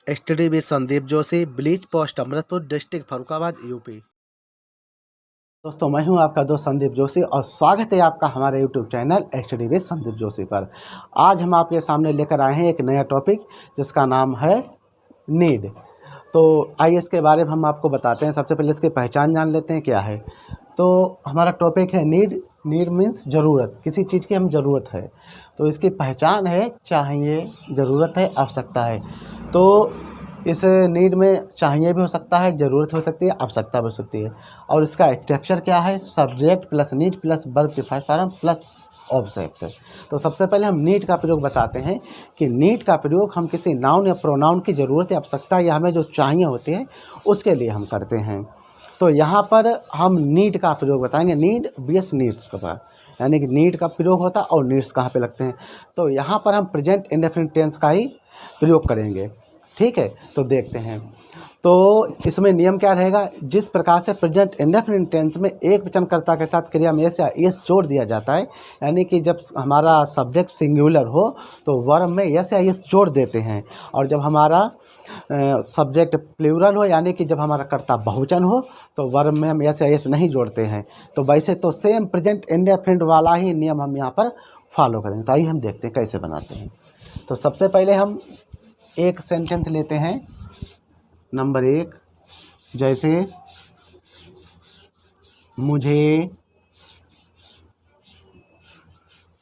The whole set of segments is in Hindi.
STD with Sandeep Joshi, bleach post, Amritpur district, Farrukhabad, UP. दोस्तों, मैं हूं आपका दोस्त संदीप जोशी और स्वागत है आपका हमारे YouTube channel STD with Sandeep Joshi पर। आज हम आपके सामने लेकर आए हैं एक नया टॉपिक जिसका नाम है नीड। तो आइए इसके बारे में हम आपको बताते हैं। सबसे पहले इसकी पहचान जान लेते हैं क्या है। तो हमारा टॉपिक है नीड। नीड मीन्स ज़रूरत, किसी चीज़ की हम ज़रूरत है। तो इसकी पहचान है चाहिए, ज़रूरत है, आवश्यकता है। तो इस नीड में चाहिए भी हो सकता है, ज़रूरत हो सकती है, आवश्यकता भी हो सकती है। और इसका स्ट्रक्चर क्या है? Subject plus need plus verb के फर्स्ट फॉर्म प्लस ऑब्जेक्ट। तो सबसे पहले हम नीड का प्रयोग बताते हैं कि नीड का प्रयोग हम किसी नाउन या प्रोनाउन की ज़रूरत या आवश्यकता या हमें जो चाहिए होते हैं उसके लिए हम करते हैं। तो यहाँ पर हम नीड का प्रयोग बताएंगे। नीड बीएस नीड्स का पास, यानी कि नीड का प्रयोग होता है और नीड्स कहाँ पे लगते हैं। तो यहाँ पर हम प्रेजेंट इंडेफिनिट टेंस का ही प्रयोग करेंगे। ठीक है, तो देखते हैं। तो इसमें नियम क्या रहेगा? जिस प्रकार से प्रेजेंट इंडेफिनिट टेंस में एक वचनकर्ता के साथ क्रिया में एस या एस जोड़ दिया जाता है, यानी कि जब हमारा सब्जेक्ट सिंगुलर हो तो वर्ब में एस या एस जोड़ देते हैं। और जब हमारा सब्जेक्ट प्लूरल हो, यानी कि जब हमारा कर्ता बहुवचन हो, तो वर्ब में हम एस या एस नहीं जोड़ते हैं। तो वैसे तो सेम प्रेजेंट इंडेफिनिट वाला ही नियम हम यहाँ पर फॉलो करेंगे। तो आइए हम देखते हैं कैसे बनाते हैं। तो सबसे पहले हम एक सेंटेंस लेते हैं। नंबर 1, जैसे मुझे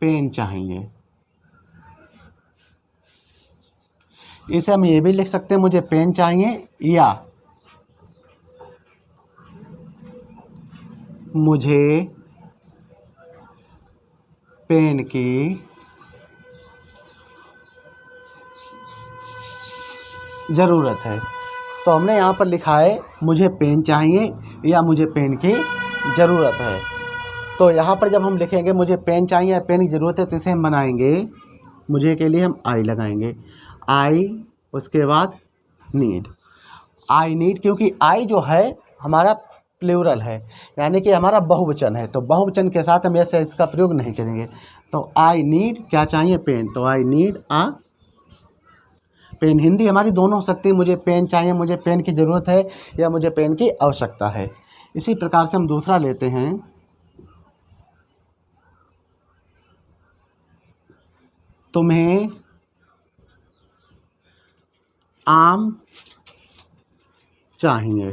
पेन चाहिए। इसे हम ये भी लिख सकते हैं, मुझे पेन चाहिए, या मुझे पेन की ज़रूरत है। तो हमने यहाँ पर लिखा है मुझे पेन चाहिए या मुझे पेन की ज़रूरत है। तो यहाँ पर जब हम लिखेंगे मुझे पेन चाहिए या पेन की ज़रूरत है, तो इसे हम बनाएंगे, मुझे के लिए हम आई लगाएंगे। आई, उसके बाद नीड। आई नीड, क्योंकि आई जो है हमारा प्लूरल है, यानी कि हमारा बहुवचन है। तो बहुवचन के साथ हम ऐसे इसका प्रयोग नहीं करेंगे। तो आई नीड क्या चाहिए? पेन। तो I need a pen. Hindi हमारी दोनों हो सकती है, मुझे पेन चाहिए, मुझे पेन की ज़रूरत है, या मुझे पेन की आवश्यकता है। इसी प्रकार से हम दूसरा लेते हैं। तुम्हें आम चाहिए।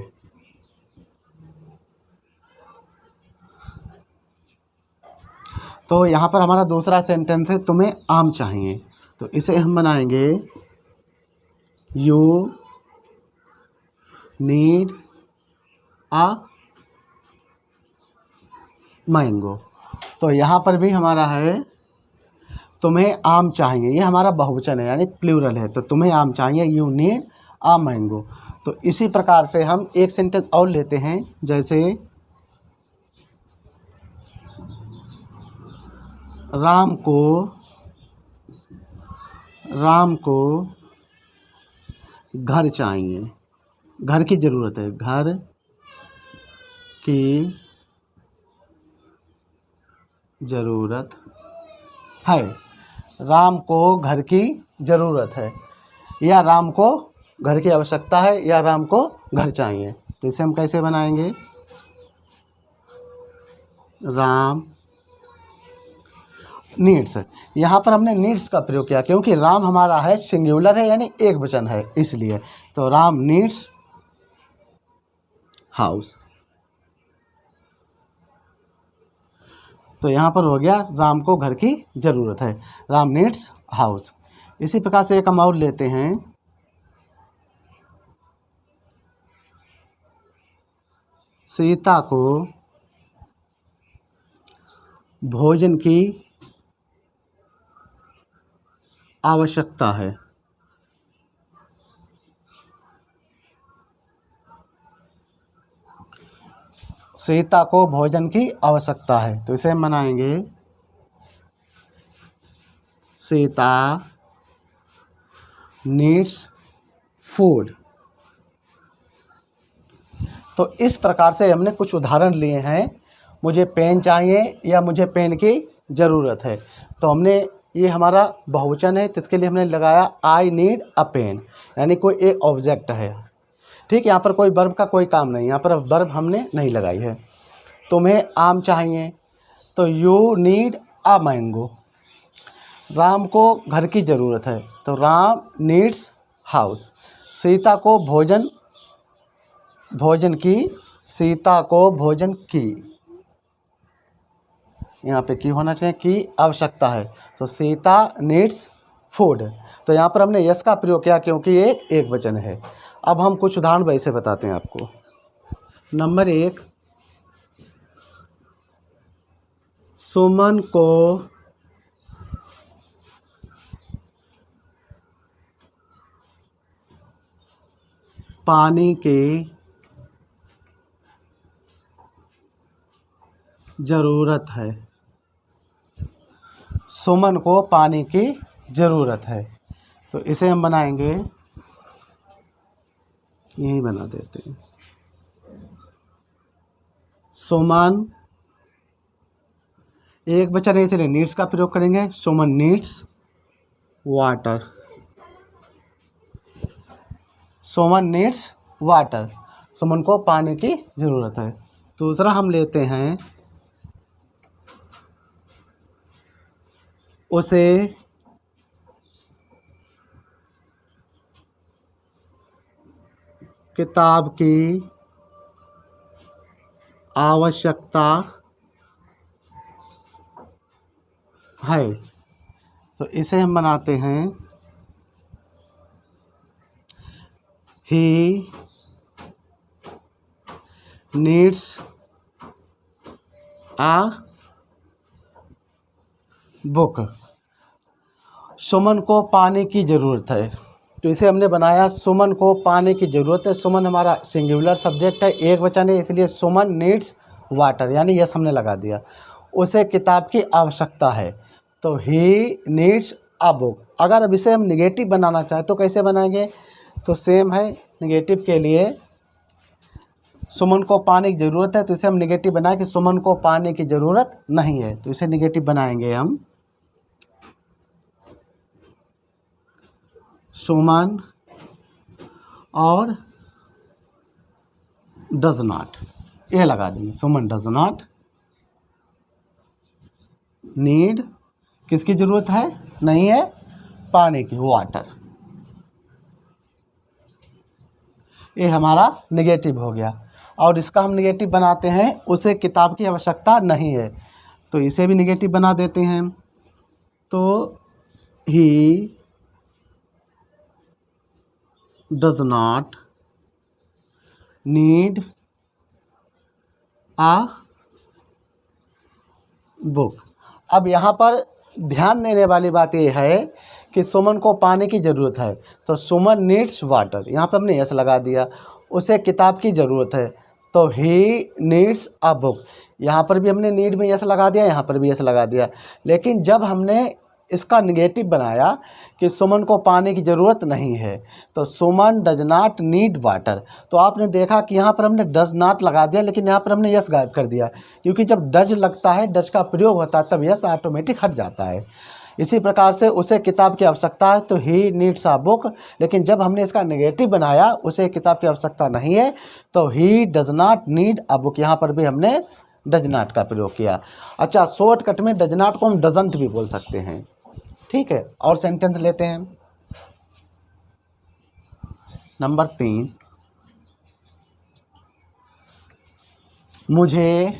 तो यहाँ पर हमारा दूसरा सेंटेंस है तुम्हें आम चाहिए। तो इसे हम बनाएंगे यू नीड आ मैंगो। तो यहाँ पर भी हमारा है तुम्हें आम चाहिए, ये हमारा बहुवचन है यानी प्लूरल है। तो तुम्हें आम चाहिए, यू नीड आ मैंगो। तो इसी प्रकार से हम एक सेंटेंस और लेते हैं, जैसे राम को घर चाहिए, घर की ज़रूरत है, घर की ज़रूरत है। राम को घर की ज़रूरत है, या राम को घर की आवश्यकता है, या राम को घर चाहिए। तो इसे हम कैसे बनाएंगे? राम नीड्स। यहाँ पर हमने नीड्स का प्रयोग किया क्योंकि राम हमारा है सिंगुलर है, यानी एक वचन है, इसलिए। तो राम नीड्स हाउस। तो यहाँ पर हो गया राम को घर की ज़रूरत है, राम नीड्स हाउस। इसी प्रकार से एक हम और लेते हैं। सीता को भोजन की आवश्यकता है। सीता को भोजन की आवश्यकता है। तो इसे हम बनाएंगे सीता नीड्स फूड। तो इस प्रकार से हमने कुछ उदाहरण लिए हैं। मुझे पेन चाहिए या मुझे पेन की ज़रूरत है। तो हमने ये हमारा बहुवचन है, तो इसके लिए हमने लगाया आई नीड अ पेन, यानी कोई एक ऑब्जेक्ट है। ठीक, यहाँ पर कोई वर्ब का कोई काम नहीं, यहाँ पर वर्ब हमने नहीं लगाई है। तुम्हें आम चाहिए, तो you need a mango. Ram को घर की ज़रूरत है, तो राम नीड्स हाउस। सीता को भोजन की, सीता को भोजन की, यहाँ पे की होना चाहिए, की आवश्यकता है, तो सीता नीड्स फूड। तो यहाँ पर हमने यस का प्रयोग किया क्योंकि ये एक वचन है। अब हम कुछ उदाहरण वैसे बताते हैं आपको। नंबर 1, सुमन को पानी की ज़रूरत है। सुमन को पानी की ज़रूरत है, तो इसे हम बनाएंगे, यही बना देते हैं। सुमन एक वचन है, इसलिए नीड्स का प्रयोग करेंगे। सुमन नीड्स वाटर। सुमन नीड्स वाटर, सुमन को पानी की ज़रूरत है। दूसरा हम लेते हैं, उसे किताब की आवश्यकता है, तो इसे हम बनाते हैं, ही नीड्स आ बुक। सुमन को पानी की ज़रूरत है, तो इसे हमने बनाया, सुमन को पानी की ज़रूरत है। सुमन हमारा सिंगुलर सब्जेक्ट है, एक वचन है, इसलिए सुमन नीड्स वाटर, यानी यस हमने लगा दिया। उसे किताब की आवश्यकता है, तो ही नीड्स अ बुक। अगर अब इसे हम निगेटिव बनाना चाहें तो कैसे बनाएंगे, तो सेम है, निगेटिव के लिए सुमन को पानी की ज़रूरत है, तो इसे हम निगेटिव बनाए कि सुमन को पानी की ज़रूरत नहीं है, तो इसे निगेटिव बनाएंगे हम, सुमन और डज नॉट, ये लगा देंगे। सुमन डज नॉट नीड, किसकी ज़रूरत है, नहीं है, पानी की, वाटर। ये हमारा निगेटिव हो गया। और इसका हम निगेटिव बनाते हैं, उसे किताब की आवश्यकता नहीं है, तो इसे भी निगेटिव बना देते हैं, तो he does not need a book. अब यहाँ पर ध्यान देने वाली बात यह है कि सुमन को पानी की ज़रूरत है, तो सुमन नीड्स वाटर, यहाँ पर हमने यस लगा दिया। उसे किताब की ज़रूरत है, तो ही नीड्स अ बुक, यहाँ पर भी हमने नीड में यस लगा दिया, यहाँ पर भी यस लगा दिया। लेकिन जब हमने इसका निगेटिव बनाया कि सुमन को पानी की ज़रूरत नहीं है, तो सुमन डज नॉट नीड वाटर, तो आपने देखा कि यहाँ पर हमने डज नॉट लगा दिया, लेकिन यहाँ पर हमने यस गायब कर दिया, क्योंकि जब डज लगता है, डज का प्रयोग होता है, तब यस ऑटोमेटिक हट जाता है। इसी प्रकार से उसे किताब की आवश्यकता है, तो ही नीड्स अ बुक, लेकिन जब हमने इसका नेगेटिव बनाया, उसे किताब की आवश्यकता नहीं है, तो he does not need a book, यहाँ पर भी हमने डज नॉट का प्रयोग किया। अच्छा, शॉर्टकट में डज नॉट को हम डजंट भी बोल सकते हैं, ठीक है। और सेंटेंस लेते हैं। नंबर 3, मुझे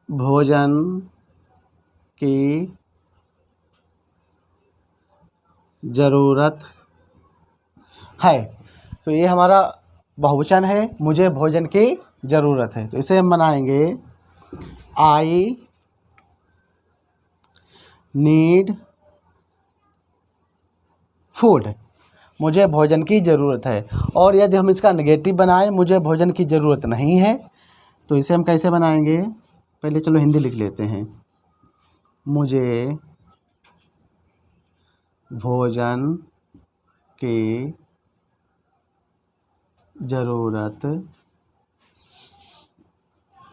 भोजन की ज़रूरत है, तो ये हमारा बहुवचन है, मुझे भोजन की ज़रूरत है, तो इसे हम बनाएंगे, आई नीड फूड, मुझे भोजन की ज़रूरत है। और यदि हम इसका नेगेटिव बनाएं, मुझे भोजन की ज़रूरत नहीं है, तो इसे हम कैसे बनाएंगे, पहले चलो हिंदी लिख लेते हैं, मुझे भोजन की ज़रूरत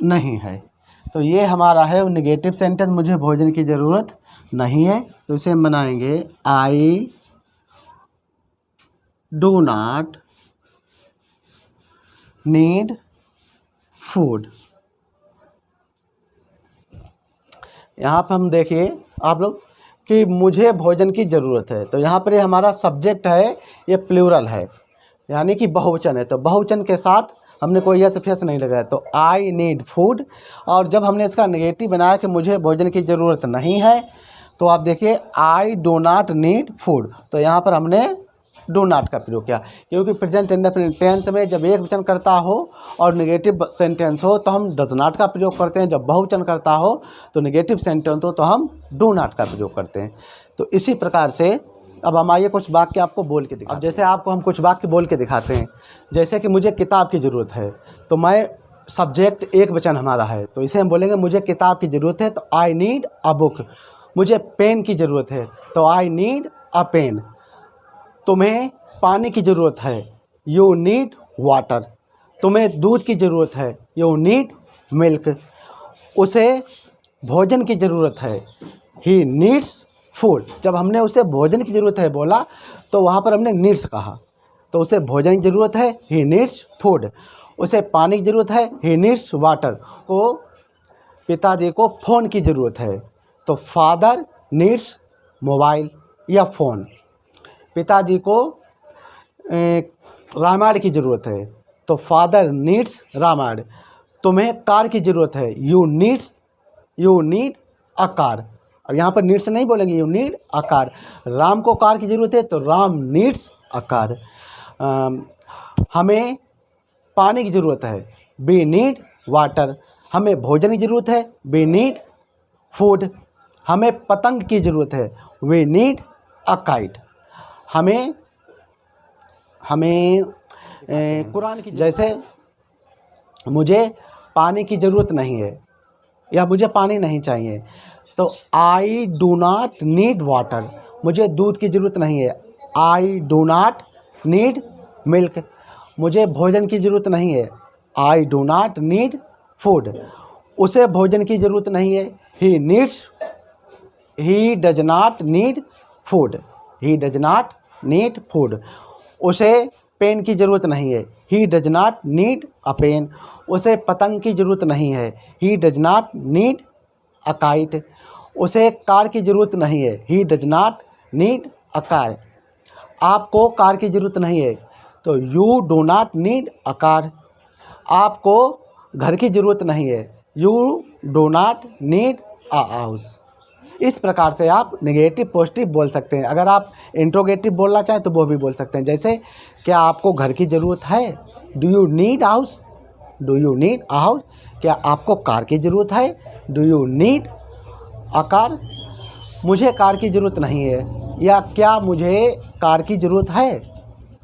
नहीं है। तो ये हमारा है नेगेटिव सेंटेंस, मुझे भोजन की ज़रूरत नहीं है। तो इसे हम बनाएंगे आई डू नॉट नीड फूड। यहाँ पर हम देखिए आप लोग कि मुझे भोजन की ज़रूरत है। तो यहाँ पर ये हमारा सब्जेक्ट है, ये प्लूरल है, यानी कि बहुवचन है। तो बहुवचन के साथ हमने कोई यस फेस नहीं लगाया। तो आई नीड फूड। और जब हमने इसका नेगेटिव बनाया कि मुझे भोजन की ज़रूरत नहीं है, तो आप देखिए आई डू नॉट नीड फूड। तो यहाँ पर हमने डू नॉट का प्रयोग किया, क्योंकि प्रेजेंट इंडेफिनिट टेंस में जब एक वचन करता हो और नेगेटिव सेंटेंस हो तो हम डज नॉट का प्रयोग करते हैं। जब बहुवचन करता हो तो नेगेटिव सेंटेंस हो तो हम डू नॉट का प्रयोग करते हैं। तो इसी प्रकार से अब हम आइए कुछ वाक्य आपको बोल के दिखाते हैं। अब जैसे आपको हम कुछ वाक्य बोल के दिखाते हैं, जैसे कि मुझे किताब की ज़रूरत है, तो मैं सब्जेक्ट एक वचन हमारा है, तो इसे हम बोलेंगे मुझे किताब की ज़रूरत है, तो आई नीड अ बुक। मुझे पेन की ज़रूरत है, तो आई नीड अ पेन। तुम्हें पानी की ज़रूरत है, यू नीड वाटर। तुम्हें दूध की ज़रूरत है, यू नीड मिल्क। उसे भोजन की ज़रूरत है, ही नीड्स फूड। जब हमने उसे भोजन की ज़रूरत है बोला तो वहाँ पर हमने नीड्स कहा। तो उसे भोजन की ज़रूरत है, ही नीड्स फूड। उसे पानी की ज़रूरत है, ही नीड्स वाटर। को पिताजी को फ़ोन की ज़रूरत है, तो फादर नीड्स मोबाइल या फ़ोन। पिताजी को रामायण की ज़रूरत है, तो फादर नीड्स रामायण। तुम्हें कार की ज़रूरत है, यू नीड अ कार। अब यहाँ पर नीड्स नहीं बोलेंगे, you need a car. Ram को कार की ज़रूरत है, तो राम नीड्स अ कार। हमें पानी की ज़रूरत है, वी नीड वाटर। हमें भोजन की ज़रूरत है, वी नीड फूड। हमें पतंग की ज़रूरत है, वी नीड अ काइट। हमें कुरान की, जैसे मुझे पानी की ज़रूरत नहीं है या मुझे पानी नहीं चाहिए, तो I do not need water. मुझे दूध की ज़रूरत नहीं है, I do not need milk. मुझे भोजन की ज़रूरत नहीं है, I do not need food. उसे भोजन की ज़रूरत नहीं है, he does not need food. He does not need food. उसे पेन की ज़रूरत नहीं है, he does not need a pen. उसे पतंग की ज़रूरत नहीं है, he does not need a kite. उसे कार की ज़रूरत नहीं है, he does not need a car. आपको कार की ज़रूरत नहीं है, तो you do not need a car. आपको घर की ज़रूरत नहीं है, you do not need a house. इस प्रकार से आप नेगेटिव पॉजिटिव बोल सकते हैं। अगर आप इंट्रोगेटिव बोलना चाहें तो वो भी बोल सकते हैं, जैसे क्या आपको घर की ज़रूरत है, do you need house. Do you need a house. क्या आपको कार की ज़रूरत है, do you need a car. मुझे कार की ज़रूरत नहीं है, या क्या मुझे कार की ज़रूरत है,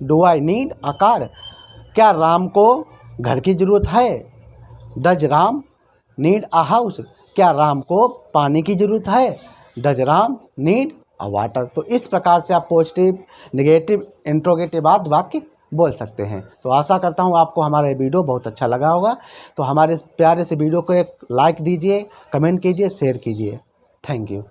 do I need a car. क्या राम को घर की ज़रूरत है, does Ram need a house. क्या राम को पानी की ज़रूरत है, does Ram need a water. तो इस प्रकार से आप पॉजिटिव, नेगेटिव, इंट्रोगेटिव आदि वाक्य बोल सकते हैं। तो आशा करता हूँ आपको हमारा ये वीडियो बहुत अच्छा लगा होगा। तो हमारे प्यारे से वीडियो को एक लाइक दीजिए, कमेंट कीजिए, शेयर कीजिए। Thank you.